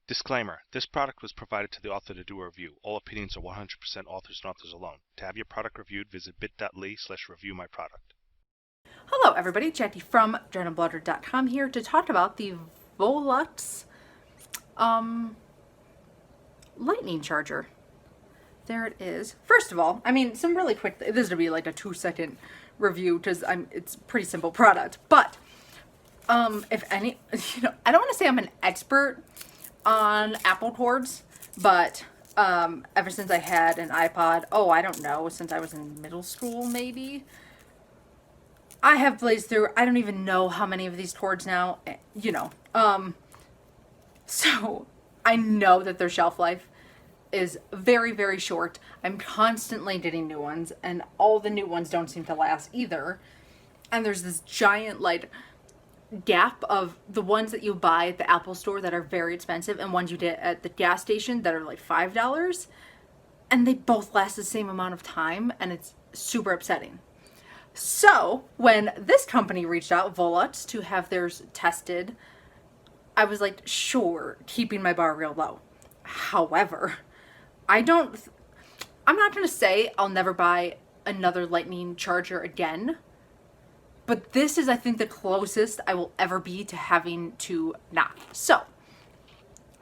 Disclaimer: this product was provided to the author to do a review. All opinions are 100% authors and authors alone. To have your product reviewed, visit bit.ly/reviewmyproduct. Hello everybody, Jackie from DragonBlogger.com here to talk about the Volutz lightning charger. There it is. First of all, some really quick, this is going to be like a 2-second review because it's a pretty simple product, but if any, I don't want to say I'm an expert on Apple cords, but ever since I had an iPod, I don't know, since I was in middle school maybe, I have blazed through, I don't even know how many of these cords now, so I know that their shelf life is very, very short. I'm constantly getting new ones, and all the new ones don't seem to last either. And there's this giant, gap of the ones that you buy at the Apple store that are very expensive and ones you get at the gas station that are like $5. And they both last the same amount of time, and it's super upsetting. So when this company reached out, Volutz, to have theirs tested, I was like, sure, keeping my bar real low. However, I'm not going to say I'll never buy another lightning charger again, but this is, I think, the closest I will ever be to having to not. So,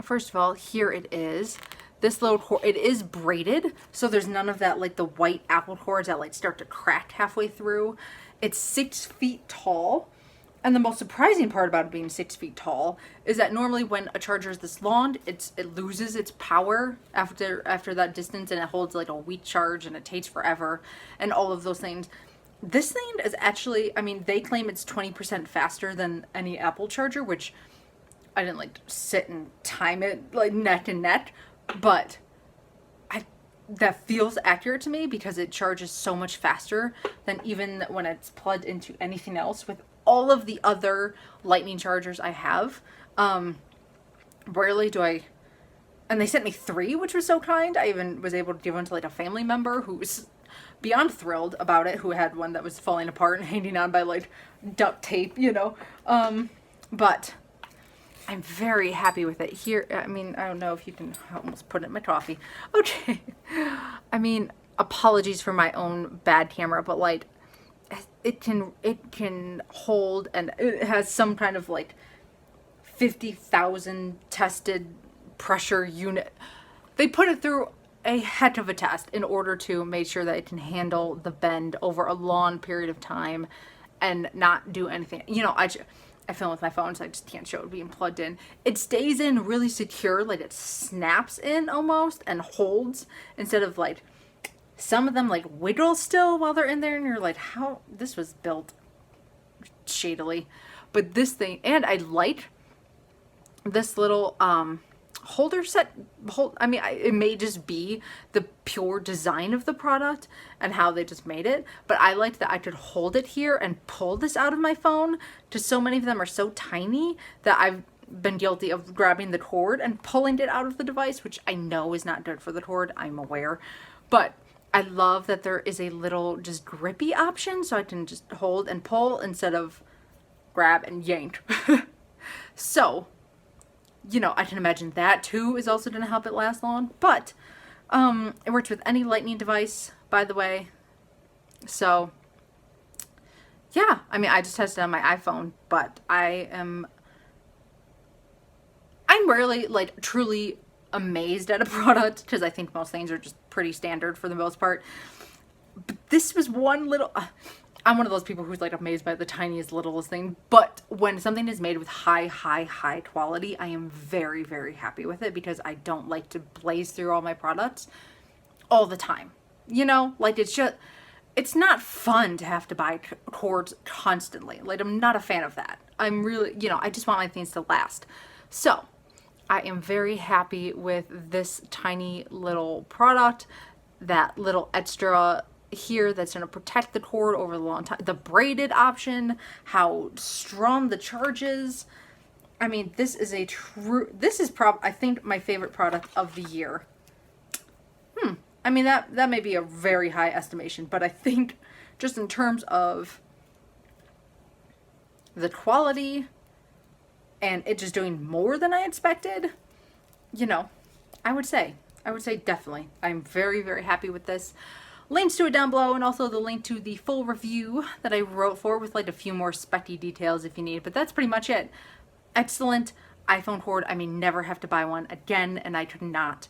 first of all, here it is. This little cord, it is braided, so there's none of that, the white Apple cords that, start to crack halfway through. It's 6 feet tall, and the most surprising part about it being 6 feet tall is that normally when a charger is this long, it loses its power after that distance, and it holds, a weak charge, and it takes forever, and all of those things. This thing is actually, they claim it's 20% faster than any Apple charger, which I didn't, sit and time it, neck and neck. But that feels accurate to me because it charges so much faster than even when it's plugged into anything else. With all of the other lightning chargers I have, rarely do I, and they sent me 3, which was so kind. I even was able to give one to a family member who was beyond thrilled about it, who had one that was falling apart and hanging on by duct tape, but I'm very happy with it. Here, I don't know if you can almost put it in my coffee. Okay. Apologies for my own bad camera, but it can hold, and it has some kind of 50,000 tested pressure unit. They put it through a heck of a test in order to make sure that it can handle the bend over a long period of time and not do anything. I film with my phone, so I just can't show it being plugged in. It stays in really secure, it snaps in almost and holds, instead of some of them wiggle still while they're in there, and you're like, how this was built shadily. But this thing, and I like this little holder set. It may just be the pure design of the product and how they just made it, but I liked that I could hold it here and pull this out of my phone, because so many of them are so tiny that I've been guilty of grabbing the cord and pulling it out of the device, which I know is not good for the cord, I'm aware. But I love that there is a little just grippy option, so I can just hold and pull instead of grab and yank. So I can imagine that too is also going to help it last long. But it works with any lightning device, by the way. So yeah, I just tested it on my iPhone, but I'm rarely truly amazed at a product, because I think most things are just pretty standard for the most part. But this was one little, I'm one of those people who's amazed by the tiniest, littlest thing. But when something is made with high quality, I am very, very happy with it, because I don't like to blaze through all my products all the time. It's not fun to have to buy cords constantly. I'm not a fan of that. I'm really, I just want my things to last. So I am very happy with this tiny little product, that little extra here that's going to protect the cord over the long time, the braided option, how strong the charge is. This is I think my favorite product of the year. That may be a very high estimation, but I think just in terms of the quality and it just doing more than I expected, you know, I would say definitely. I'm very, very happy with this. Links to it down below, and also the link to the full review that I wrote for with like a few more specky details if you need. But that's pretty much it. Excellent iPhone hoard. I may never have to buy one again, and I could not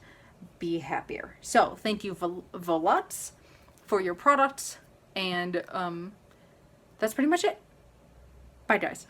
be happier. So thank you, Volutz, for your products, and that's pretty much it. Bye, guys.